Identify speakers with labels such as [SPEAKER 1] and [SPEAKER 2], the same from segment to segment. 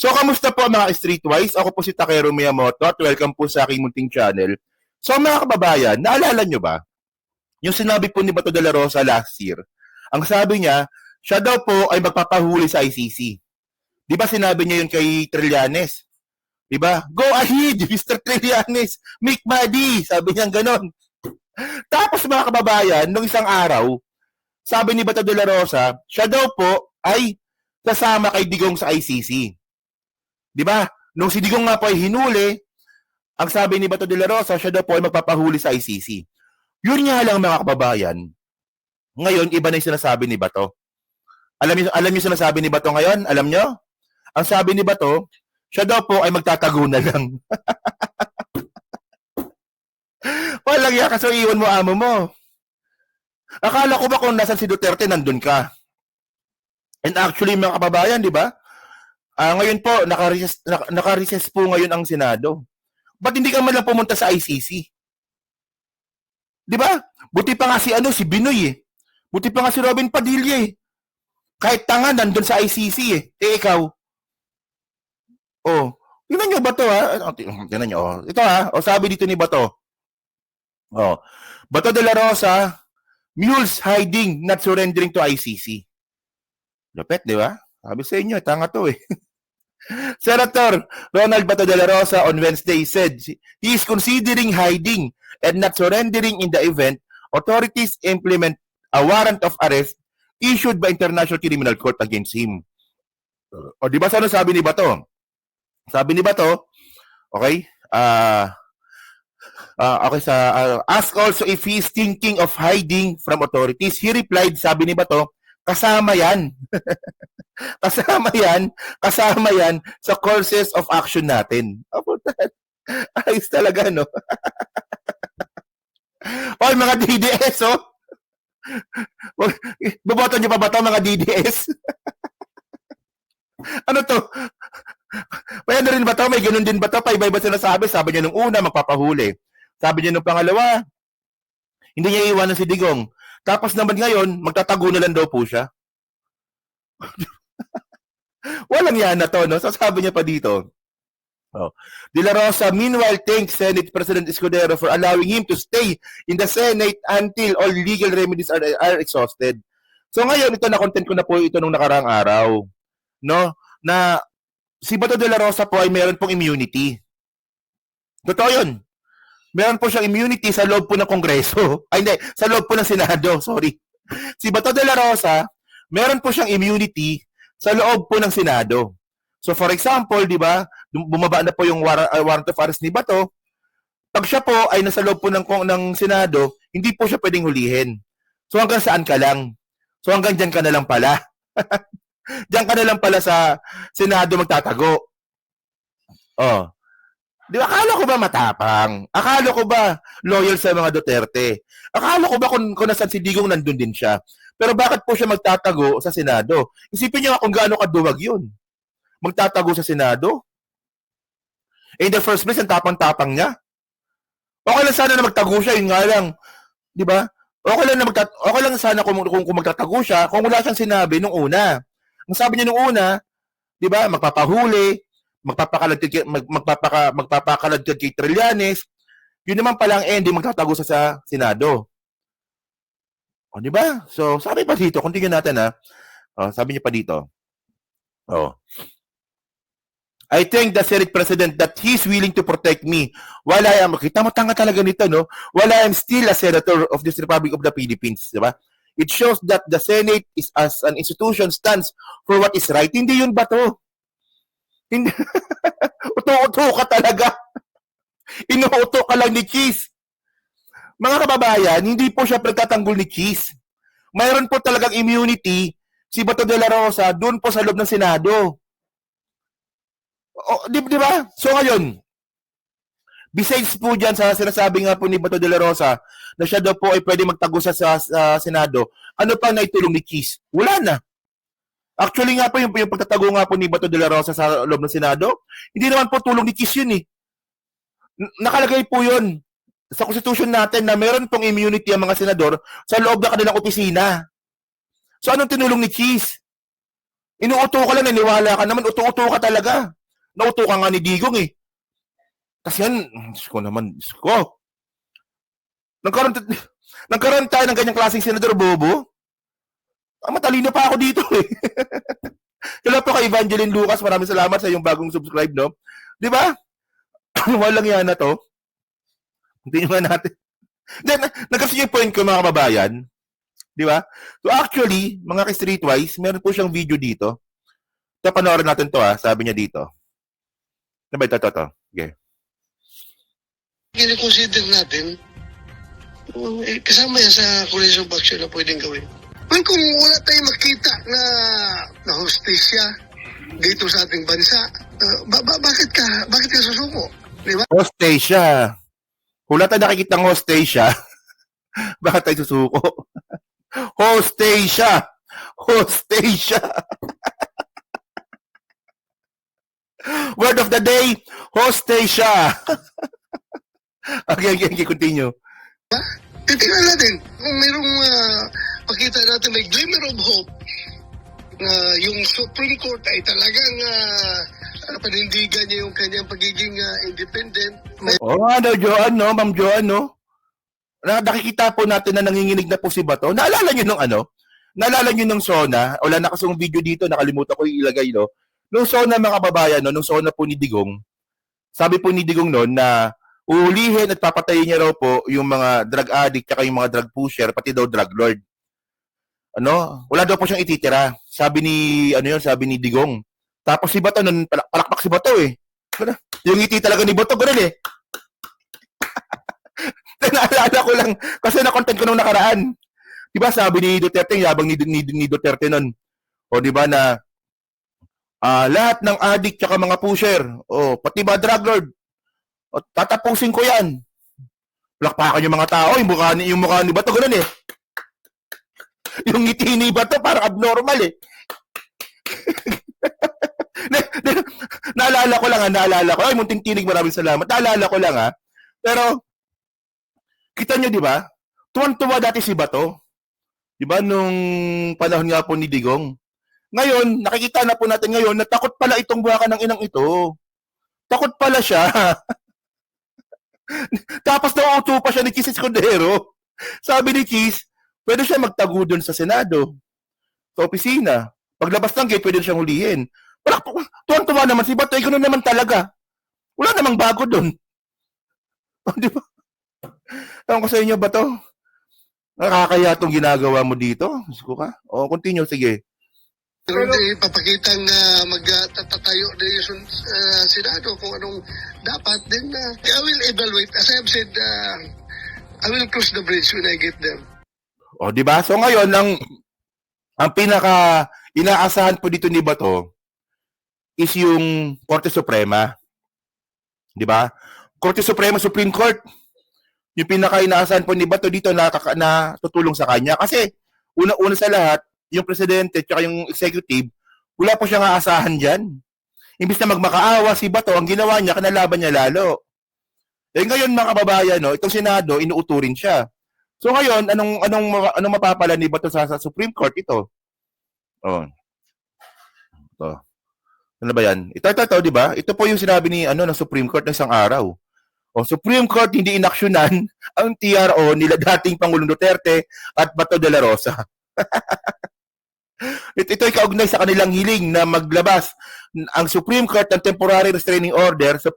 [SPEAKER 1] So, kamusta po mga Streetwise? Ako po si Takeru Miyamoto at welcome po sa aking munting channel. So, mga kababayan, naalala nyo ba? Yung sinabi po ni Bato de la Rosa last year, ang sabi niya, siya daw po ay magpapahuli sa ICC. Di ba sinabi niya yun kay Trillanes? Di ba? Go ahead, Mr. Trillanes, make money! Sabi niya ganon. Tapos mga kababayan, nung isang araw, sabi ni Bato de la Rosa, siya daw po ay sasama kay Digong sa ICC. Di ba? Nung si Digong nga po ay hinuli, ang sabi ni Bato de la Rosa, siya daw po ay magpapahuli sa ICC. Yun nga lang mga kababayan, ngayon iba na yung sinasabi ni Bato. Alam niyo sinasabi ni Bato ngayon? Alam niyo? Ang sabi ni Bato, siya daw po ay magtatago na lang. Walang yan, kasi iwan mo amo mo. Akala ko ba kung nasan si Duterte, nandun ka? And actually mga kababayan, di ba? Ngayon po, naka-recess po ngayon ang Senado. Ba't hindi ka man lang pumunta sa ICC? Di ba? Buti pa nga si Binoy eh. Buti pa nga si Robin Padilla eh. Kahit tanga, nandun sa ICC eh. Ikaw. Oh, tingnan nyo ba to ha? Tingnan nyo. Oh. Ito ha. O sabi dito ni Bato. Oh. Bato de la Rosa, mules hiding, not surrendering to ICC. Lupet, di ba? Sabi sa inyo, tanga to eh. Senator Ronald Bato de la Rosa on Wednesday said he is considering hiding and not surrendering in the event authorities implement a warrant of arrest issued by International Criminal Court against him. O di ba sa ano sabi ni Bato? Sabi ni Bato, okay? Ask also if he is thinking of hiding from authorities. He replied, sabi ni Bato, kasama yan. kasama yan sa courses of action natin. Ayos talaga, no? Oy, mga DDS, oh. Boboto niyo pa ba ito, mga DDS? Ano to? May ano rin ba ito? May ganun din ba ito? Paibay ba sinasabi? Sabi niya nung una, magpapahuli. Sabi niya nung pangalawa, hindi niya iiwanan si Digong. Tapos naman ngayon, magtatago na lang daw po siya. Walang yan na to, no? So sabi niya pa dito. Oh. De la Rosa, meanwhile, thanks Senate President Escudero for allowing him to stay in the Senate until all legal remedies are exhausted. So ngayon, ito na-content ko na po ito nung nakaraang araw. No? Na si Bato de la Rosa po ay meron pong immunity. Totoo yun. Meron po siyang immunity sa loob po ng Kongreso. Ay hindi, sa loob po ng Senado. Sorry. Si Bato de la Rosa, meron po siyang immunity sa loob po ng Senado. So for example, di ba, bumaba na po yung warrant of arrest ni Bato. Pag siya po ay nasa loob po ng Senado, hindi po siya pwedeng hulihin. So hanggang saan ka lang? So hanggang dyan ka na lang pala. Diyan ka na lang pala sa Senado magtatago. Oh. Di ba, akala ko ba matapang? Akala ko ba loyal sa mga Duterte? Akala ko ba kung nasan si Digong nandun din siya? Pero bakit po siya magtatago sa Senado? Isipin niyo kung gaano kaduwag yun. Magtatago sa Senado? In the first place, ang tapang-tapang niya. Okay lang sana na magtago siya, yun nga lang. Di ba? Okay lang sana kung magtatago siya kung wala siyang sinabi nung una. Ang sabi niya nung una, di ba, magpapahuli, magpapakaladkad kay Trillanes, yun naman palang ending magtatago sa Senado. O, di ba? So, sabi pa dito, continue natin ha. O, sabi niya pa dito. O. I thank the Senate President that he's willing to protect me while I am, kita mo tanga talaga nito, no? While I am still a senator of this Republic of the Philippines, di ba? It shows that the Senate is as an institution stands for what is right. Hindi yun ba to? Hindi. Uto-uto ka talaga. Inuuto ka lang ni Cheese. Mga kababayan, hindi po siya pagtatanggol ni Cheese. Mayroon po talagang immunity si Bato de la Rosa doon po sa loob ng Senado. O, di ba? So ngayon, besides po dyan sa sinasabi nga po ni Bato de la Rosa na siya daw po ay pwede magtago sa Senado, ano pa na itulong ni Cheese? Wala na. Actually nga po yung pagtatago nga po ni Bato de la Rosa sa loob ng Senado, hindi naman po tulong ni Cheese yun eh. Nakalagay po yun sa konstitusyon natin na meron pong immunity ang mga senador sa loob ng kanilang opisina. So anong tinulong ni Cheese? Inuuto ka lang, naniwala ka naman, uto-uto ka talaga. Nauto ka nga ni Digong eh. Kasi yan, Diyos ko naman, Diyos ko. Nagkaroon tayo ng ganyang klaseng senador, bobo. Matalino pa ako dito eh. Hello po kay Evangeline Lucas, maraming salamat sa iyong bagong subscribe, no? Di ba? Walang yan na to. Hindi nga natin. Then, nagkasi yung point ko mga kababayan. Di ba? So actually, mga ka-streetwise, meron po siyang video dito. So, panoorin natin to sabi niya dito. Diba ito? Okay.
[SPEAKER 2] Kine-consider natin, kasama yan sa coalition of action na pwedeng gawin. Well, kung wala tayong makita na hostesya dito sa ating bansa, bakit ka susuko? Di ba?
[SPEAKER 1] Hostesya. Wala tayo nakikita ng hostesya. Bakit tayo susuko? Hostesya. Word of the day, hostesya. Okay, continue.
[SPEAKER 2] Titingnan natin kung mayroong pakita natin may glimmer of hope na yung Supreme Court ay talagang panindigan niya yung kanyang pagiging independent.
[SPEAKER 1] Joanne, no? Ma'am Joanne, no? Nakikita po natin na nanginginig na po si Bato. Naalala niyo nung Naalala niyo nung SONA? Wala na kasong video dito, nakalimutan ko ilagay, no? Nung SONA, mga kababayan, no? Nung SONA po ni Digong, sabi po ni Digong noon na uulihin at papatayin niya raw po yung mga drug addict at yung mga drug pusher, pati daw drug lord. Wala daw po siyang ititira. Sabi ni Digong. Tapos si Bato, nun, palakpak si Bato eh. Yung ngiti talaga ni Bato, ganun eh. Naalala ko lang, kasi na-content ko nung nakaraan. Diba sabi ni Duterte, yabang ni Duterte nun. O diba na, lahat ng addict tsaka mga pusher, pati ba drug lord, tatapusin ko yan. Plakpakan yung mga tao, yung mukha ni Bato, ganun eh. Yung ngiti ni Bato, parang abnormal eh. Naalala ko lang ay munting tinig, maraming salamat. Naalala ko lang pero, kita nyo di ba? Tuwan-tuwa dati si Bato. Di ba nung panahon nga po ni Digong. Ngayon, nakikita na po natin ngayon na takot pala itong buwaka ng inang ito. Takot pala siya. Tapos nauuto pa siya ni Chis Escudero. Sabi ni Chis, pwede siya magtago doon sa Senado, sa opisina. Paglabas ng gate, pwede siyang hulihin. Tuwan-tuwa naman si Bato, ganoon naman talaga. Wala namang bago doon. Di ba? Ewan ko sa inyo, Bato. Nakakaya itong ginagawa mo dito. Gusto ka? Continue, sige.
[SPEAKER 2] Pero ipapakitang magtatayo din yung Senado kung anong dapat. Then I will evaluate. As I have said, I will cross the bridge when I get there.
[SPEAKER 1] Di ba? So ngayon, ang pinaka inaasahan po dito ni Bato is yung Korte Suprema. Di ba? Korte Suprema, Supreme Court. Yung pinaka inaasahan po ni Bato dito na tutulong sa kanya. Kasi, una sa lahat, yung presidente at yung executive, wala po siyang aasahan dyan. Imbis na magmakaawa si Bato, ang ginawa niya, kinalaban niya lalo. Ngayon mga kababayan, itong Senado, inuuto rin siya. So ngayon, anong mapapala ni Bato sa Supreme Court ito? Ito. Ano ba yan? Ito, di ba? Ito po yung sinabi ng Supreme Court ng isang araw. Supreme Court hindi inaksyonan ang TRO nila dating Pangulong Duterte at Bato de la Rosa. Ito ay kaugnay sa kanilang hiling na maglabas ang Supreme Court ng temporary restraining order sa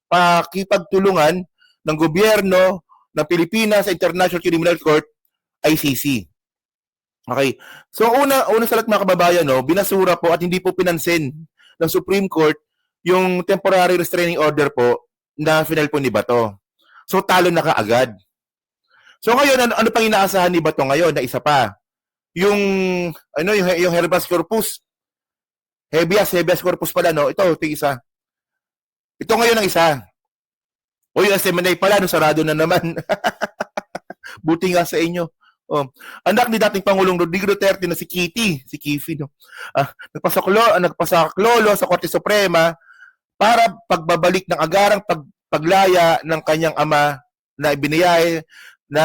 [SPEAKER 1] pakipagtulungan ng gobyerno ng Pilipinas sa International Criminal Court, ICC. Okay. So una sa lahat mga kababayan, binasura po at hindi po pinansin ng Supreme Court yung temporary restraining order po na final po ni Bato. So talo na kaagad. So ngayon, ano pang inaasahan ni Bato ngayon na isa pa? Yung habeas corpus. Habeas corpus pala, no? Ito isa. Ito ngayon ang isa. Yung SMNA pala, sarado na naman. Buti nga sa inyo. Anak ni dating Pangulong Rodrigo Duterte na si Kifi, no? Nagpasaklolo sa Korte Suprema para pagbabalik ng agarang paglaya ng kanyang ama na ibiniyay na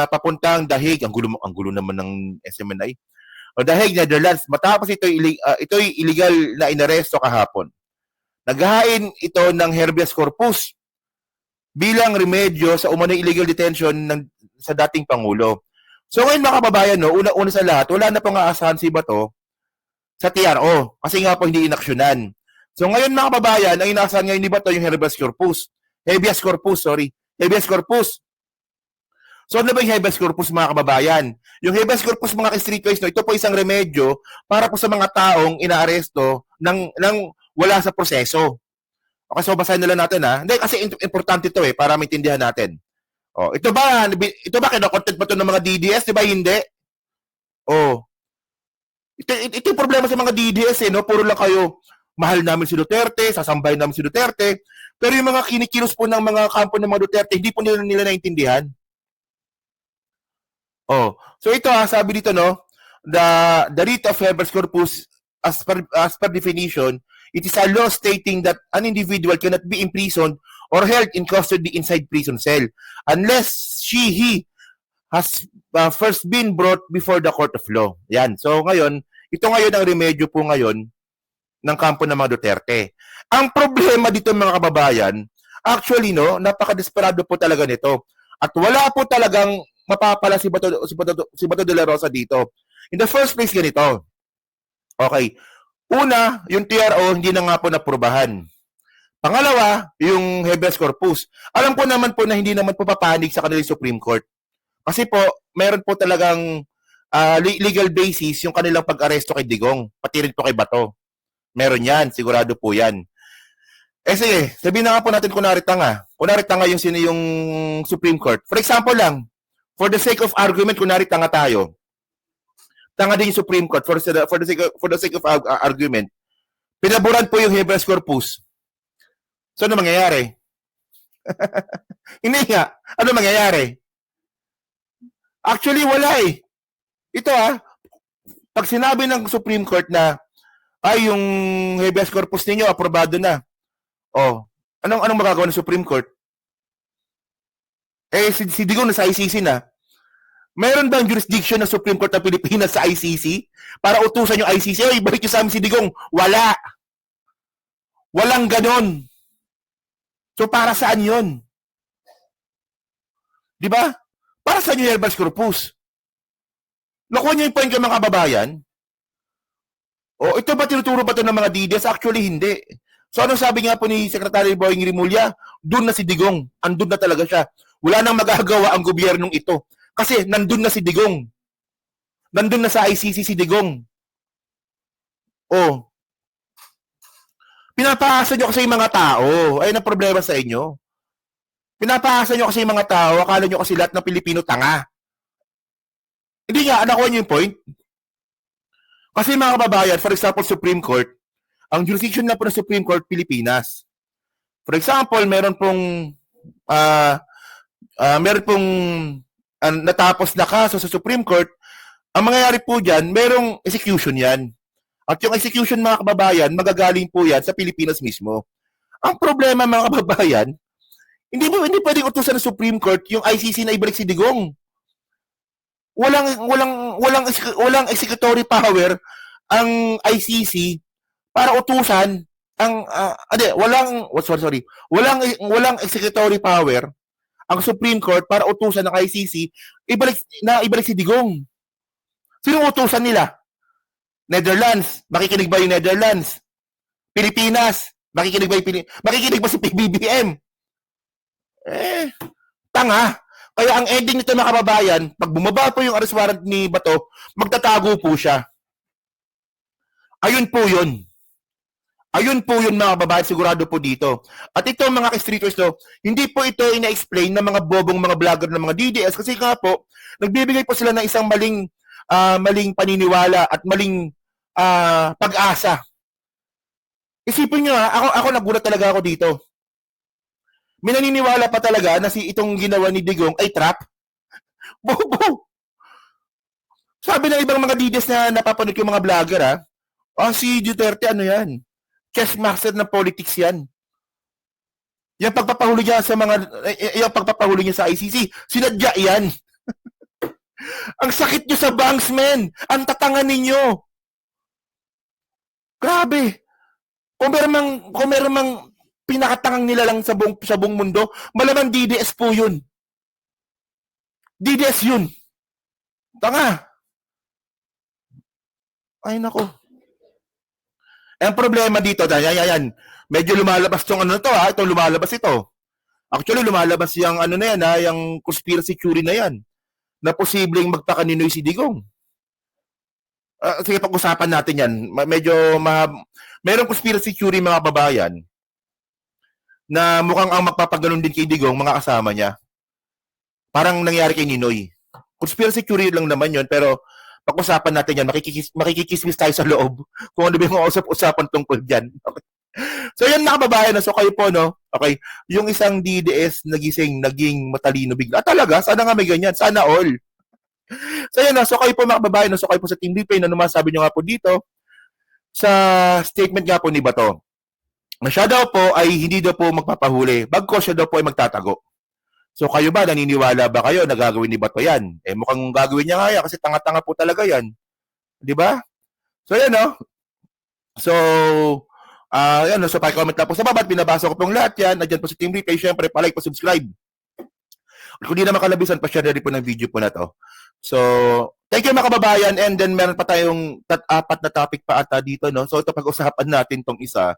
[SPEAKER 1] papuntang dahig. Ang gulo naman ng SMNI. o The Hague, Netherlands, matapos ito'y illegal na inaresto kahapon. Naghahain ito ng habeas corpus bilang remedyo sa umano'y illegal detention sa dating Pangulo. So ngayon mga kababayan, no, una sa lahat, wala na pong aasahan si Bato sa TRO kasi nga po hindi inaksyonan. So ngayon mga kababayan, ang inaasahan ngayon ni Bato yung habeas corpus. Habeas corpus. So ano ba yung habeas corpus mga kababayan? Yung habeas corpus mga ka-streetwise, no, ito po isang remedyo para po sa mga taong inaaresto ng wala sa proseso. Okay, so basahin na lang natin ha. Hindi, kasi importante ito para maintindihan natin. Oh, ito ba kino-content ba ito ng mga DDS? Di ba hindi? Oh. Ito yung problema sa mga DDS no? Puro lang kayo, mahal namin si Duterte, sasambay namin si Duterte, pero yung mga kinikilos po ng mga kampo ng mga Duterte, hindi po nila naintindihan. Oh, so ito sabi dito no, the writ of habeas corpus as per definition, it is a law stating that an individual cannot be imprisoned or held in custody inside prison cell unless he has first been brought before the court of law. Yan. So ngayon, ito ngayon ang remedyo po ngayon ng kampo ng mga Duterte. Ang problema dito mga kababayan, actually no, napaka-desperado po talaga nito. At wala po talagang mapapala si Bato de la Rosa dito. In the first place, ganito. Okay. Una, yung TRO hindi na nga po naprubahan. Pangalawa, yung habeas corpus. Alam ko naman po na hindi naman po papanig sa kanilang Supreme Court. Kasi po, meron po talagang legal basis yung kanilang pag-aresto kay Digong. Pati rin po kay Bato. Meron yan. Sigurado po yan. Sige, sabihin na nga po natin kunwari tanga. Kunwari tanga yung sino yung Supreme Court. For example lang, for the sake of argument, kunwari tanga tayo. Tanga din yung Supreme Court for the sake of argument. Pinaburan po yung habeas corpus. So, ano mangyayari? Hindi nga. Ano mangyayari? Actually, wala eh. Ito pag sinabi ng Supreme Court na yung habeas corpus ninyo, aprobado na. Anong magagawa ng Supreme Court? Si Digong nasa ICC na. Mayroon bang jurisdiction ng Supreme Court ng Pilipinas sa ICC para utusan yung ICC? Balik nyo sa amin si Digong. Wala. Walang ganon. So, para saan yun? Di ba? Para saan yung habeas corpus? Nakuha nyo yung point ko mga kababayan? Ito ba tinuturo ba ito ng mga DDS? Actually, hindi. So, ano sabi nga po ni Secretary Boying Rimulya? Doon na si Digong. Andun na talaga siya. Wala nang magagawa ang gobyernong ito. Kasi nandun na si Digong. Nandun na sa ICC si Digong. Pinapaasa nyo kasi yung mga tao. Ayun ang problema sa inyo. Pinapaasa nyo kasi yung mga tao. Akala nyo kasi lahat ng Pilipino tanga. Hindi nga, nakuha nyo yung point. Kasi mga kababayan, for example, Supreme Court, ang jurisdiction na po ng Supreme Court, Pilipinas. For example, meron pong natapos na kaso sa Supreme Court, ang mangyayari po dyan, merong execution yan. At yung execution mga kababayan, magagaling po yan sa Pilipinas mismo. Ang problema mga kababayan, hindi pwedeng utusan ng Supreme Court yung ICC na ibalik si Digong. Walang executory power ang ICC para utusan walang executory power ang Supreme Court para utusan ng ICC ibalik si Digong. Sino utusan nila? Netherlands, makikinig ba yung Netherlands? Pilipinas, makikinig ba si PBBM? Tanga. Kaya ang ending nito mga kababayan, pag bumaba po yung arrest warrant ni Bato, magtatago po siya. Ayun po yun. Ayun po yun mga kababayan, sigurado po dito. At ito mga ka-streeters, hindi po ito ina-explain ng mga bobong mga vlogger ng mga DDS kasi nga po, nagbibigay po sila ng isang maling paniniwala at maling pag-asa. Isipin nyo ako nagulat talaga ako dito. May naniniwala pa talaga na itong ginawa ni Digong ay trap. Bobo! Sabi ng ibang mga DDS na napapanood yung mga vlogger si Duterte ano yan? Chess master ng politics yan. Yung pagpapahuli niya sa ICC, sinadya yan. Ang sakit nyo sa banks, men. Ang tatangan ninyo. Grabe. Kung meron mang pinakatangang nila lang sa buong mundo, malamang DDS po yun. DDS yun. Tanga. Ay, nako. Ang problema dito, yan. Medyo lumalabas tong ano to, ha? Itong lumalabas ito. Actually, lumalabas yung ano na yan, ha? Yung conspiracy theory na yan. Na posibleng magpakaninoy si Digong. Sige, pag-usapan natin yan. Mayroong conspiracy theory, mga babayan, na mukhang ang magpapaganon din kay Digong, mga kasama niya. Parang nangyari kay Ninoy. Conspiracy theory lang naman yun, pero pag-usapan natin yan, makikikismis tayo sa loob kung ano ba yung usap-usapan tungkol dyan. Okay. So yan, mga kababayan, so kayo po, no? Okay, yung isang DDS naging matalino bigla. Talaga? Sana nga may ganyan. Sana all. So yan, no? So kayo po, mga kababayan, no? So kayo po sa Team Lipay, no? Masabi nyo nga po dito sa statement nga po ni Bato. Na siya daw po ay hindi daw po magpapahuli. Bagko siya daw po ay magtatago. So kayo ba, naniniwala ba kayo na gagawin ni Bato yan? Eh mukhang gagawin niya nga yan kasi tanga-tanga po talaga yan. Di ba? So yan, no? So, yan, no? So pa-comment lang po sa baba at binabasa ko pong lahat yan. Nandiyan po sa Team Lipay. Siyempre, pa-like, pa-subscribe. Kung di na makalabisan, pa-share na rin po ng video po na to. So, thank you mga kababayan. And then meron pa tayong 4 na topic pa ata dito, no? So ito pag-usapan natin tong isa.